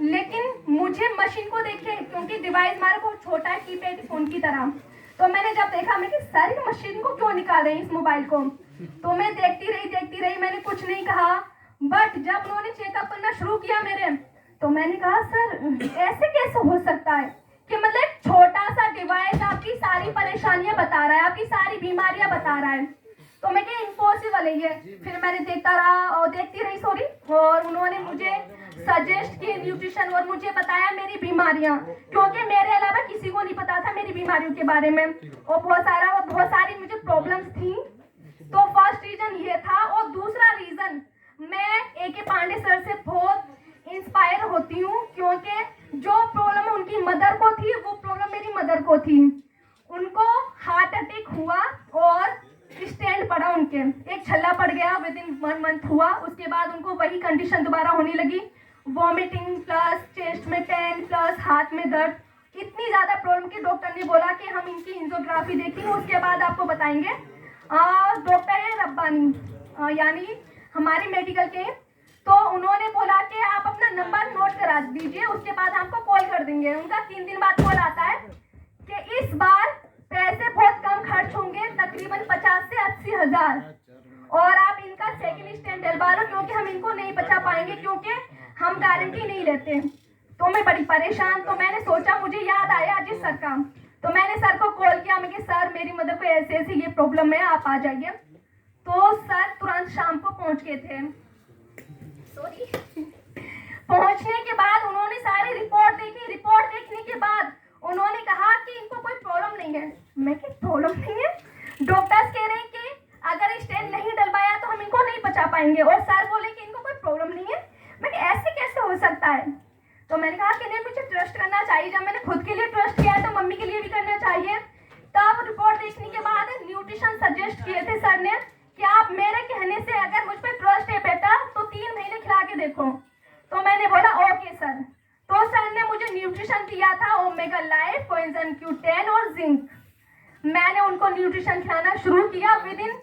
लेकिन मुझे मशीन को देख के, क्योंकि डिवाइस हमारा बहुत छोटा है, कीपैड फोन की तरह, तो मैंने जब देखा मैं कि सर मशीन को क्यों निकाल रहे हैं इस मोबाइल को, तो मैं देखती रही, मैंने कुछ नहीं कहा। बट जब उन्होंने चेकअप करना शुरू किया मेरे, तो मैंने कहा सर ऐसे कैसे हो सकता है कि मतलब छोटा सा डिवाइस आपकी सारी परेशानियां बता रहा है, आपकी सारी बीमारियां बता रहा है। तो मैं क्या इम्पॉसिबल है ये। फिर मैंने देखती रही सॉरी, और उन्होंने मुझे सजेस्ट किए न्यूट्रिशन और मुझे बताया मेरी बीमारियां, क्योंकि मेरे अलावा किसी को नहीं पता था मेरी बीमारियों के बारे में, और बहुत सारी मुझे प्रॉब्लम्स थी। तो फर्स्ट रीजन ये था, और दूसरा रीजन मैं A.K. पांडे सर से बहुत इंस्पायर होती हूँ, क्योंकि जो प्रॉब्लम उनकी मदर को थी वो प्रॉब्लम मेरी मदर को थी। उनको हार्ट अटैक हुआ और स्टेंट पड़ा, उनके एक छल्ला पड़ गया, विद इन 1 मंथ हुआ। उसके बाद उनको वही कंडीशन दोबारा होने लगी, वॉमिटिंग प्लस चेस्ट में पेन प्लस हाथ में दर्द, इतनी ज्यादा प्रॉब्लम की डॉक्टर ने बोला कि हम इनकी एंजियोग्राफी देखेंगे, उसके बाद आपको बताएंगे। डॉक्टर है रब्बानी, यानी हमारे मेडिकल के, तो उन्होंने बोला कि आप अपना नंबर नोट करा दीजिए, उसके बाद आपको कॉल कर देंगे। उनका 3 दिन बाद कॉल आता है कि इस बार पैसे बहुत कम खर्च होंगे, तकरीबन 50 से 80 हजार, और आप इनका सेकंड स्टैंड डलवा लो, क्योंकि हम इनको नहीं बचा पाएंगे, क्योंकि हम गारंटी नहीं लेते। तो मैं बड़ी परेशान, तो मैंने सोचा, मुझे याद आया अजीत सर का, तो मैंने सर को कॉल किया, मैं कि सर मेरी मदर को ऐसे ऐसे ये प्रॉब्लम है, आप आ जाइए। तो सर तुरंत शाम को पहुंच गए थे। सॉरी पहुंचने के बाद उन्होंने सारी रिपोर्ट देखी, रिपोर्ट देखने के बाद उन्होंने कहा कि इनको कोई प्रॉब्लम नहीं है। मैं कि प्रॉब्लम नहीं है, डॉक्टर्स कह रहे हैं कि अगर स्टेंट नहीं डलवाया तो हम इनको नहीं बचा पाएंगे, और सर बोले कि इनको कोई प्रॉब्लम नहीं है। मैं कि ऐसे कैसे हो सकता है? तो मैंने कहा कि नहीं, मुझे ट्रस्ट करना चाहिए, जब मैंने खुद के लिए ट्रस्ट किया है तो मम्मी के लिए भी करना चाहिए। तब रिपोर्ट देखने के बाद न्यूट्रिशन सजेस्ट किए थे सर ने कि आप मेरे कहने से, अगर मुझ पर ट्रस्ट है बेटा, तो 3 महीने खिला के देखो। तो मैंने बोला ओके सर। तो सर ने मुझे न्यूट्रिशन दिया था, ओमेगा लाइफ, कोएंजाइम Q10 और जिंक। मैंने उनको न्यूट्रिशन खिलाना शुरू किया। विद इन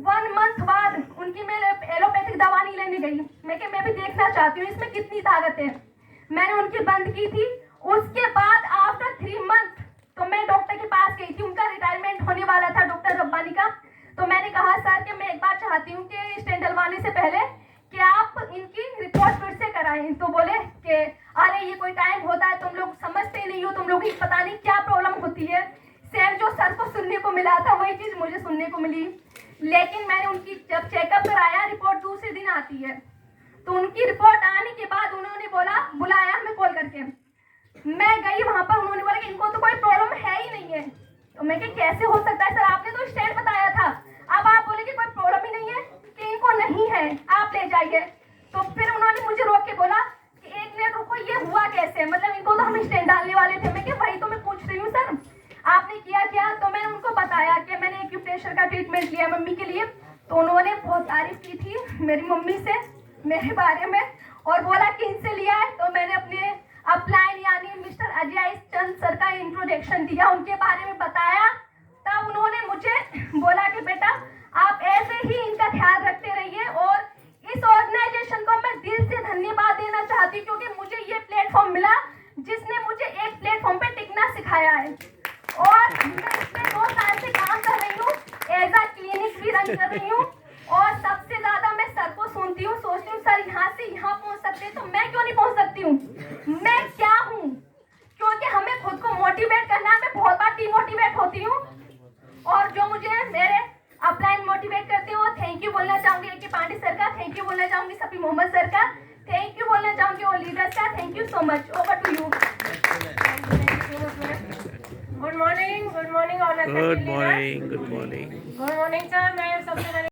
1 मंथ बाद उनकी मैं एलोपैथिक दवा नहीं लेने गई, मैं भी देखना चाहती हूँ इसमें कितनी ताकत है। मैंने उनकी बंद की थी। उसके बाद आफ्टर 3 मंथ तो मैं डॉक्टर के पास गई थी, उनका रिटायरमेंट होने वाला था डॉक्टर रब्बानी का। तो मैंने कहा सर कि मैं एक बार चाहती हूँ कि स्टेंट डलवाने से पहले कि आप इनकी रिपोर्ट फिर से कराएं। तो बोले कि अरे ये कोई टाइम होता है, तुम लोग समझते नहीं हो, तुम लोग की पता नहीं क्या प्रॉब्लम होती है। सेम जो सर को सुनने को मिला था वही चीज मुझे सुनने को मिली। लेकिन मैंने उनकी जब चेकअप कराया, रिपोर्ट दूसरे दिन आती है, तो उनकी रिपोर्ट आने के बाद उन्होंने बुलाया हमें कॉल करके। मैं गई वहां पर, उन्होंने बोला कि इनको तो कोई प्रॉब्लम है ही नहीं है। तो मैं कि कैसे हो सकता है सर, आपने तो स्टेंट बताया था, अब आप बोले कि कोई प्रॉब्लम ही नहीं है, कि इनको नहीं है, आप ले जाइए। तो फिर उन्होंने मुझे रोक के बोला कि 1 मिनट रुको, ये हुआ कैसे, मतलब इनको तो हम स्टेंट डालने वाले थे। मैं कि वही तो मैं पूछ रही हूँ सर, आपने किया क्या? तो मैंने उनको बताया कि मैंने एक्यूप्रेशर का ट्रीटमेंट लिया मम्मी के लिए। तो उन्होंने बहुत तारीफ की थी मेरी मम्मी से मेरे बारे में, और बोला कि इनसे लिया है। तो मैंने अपने अपलाइन यानी मिस्टर अजय चंद सर का इंट्रोडक्शन दिया, उनके बारे में बताया। तब उन्होंने मुझे बोला कि बेटा आप ऐसे ही इनका ख्याल रखते रहिए, और इस ऑर्गेनाइजेशन को मैं दिल से धन्यवाद देना चाहती हूँ, क्योंकि मुझे ये प्लेटफॉर्म मिला जिसने मुझे एक प्लेटफॉर्म पे टिकना सिखाया है। और मैं इसमें 2 साल से काम कर रही हूँ, एज अ क्लिनिक भी रन कर रही हूँ, और सबसे ज्यादा मैं सर को सुनती हूँ, सोचती हूँ सर यहाँ से यहाँ पहुँच सकते हैं, तो मैं क्यों नहीं पहुँच सकती हूँ? मैं क्या हूँ? क्योंकि हमें खुद को मोटिवेट करना है। मैं बहुत बार डिमोटिवेट होती हूँ, और जो मुझे मेरे अपलाइन मोटिवेट करते हो, थैंक यू बोलना चाहूंगी A.K. पांडे सर का, थैंक यू बोलना चाहूंगी सफी मोहम्मद सर का, थैंक यू बोलना चाहूंगी और लीडर्स का। Thank you so much. Over to you. Good morning all. Good morning. Good morning sir. मैं सबसे पहले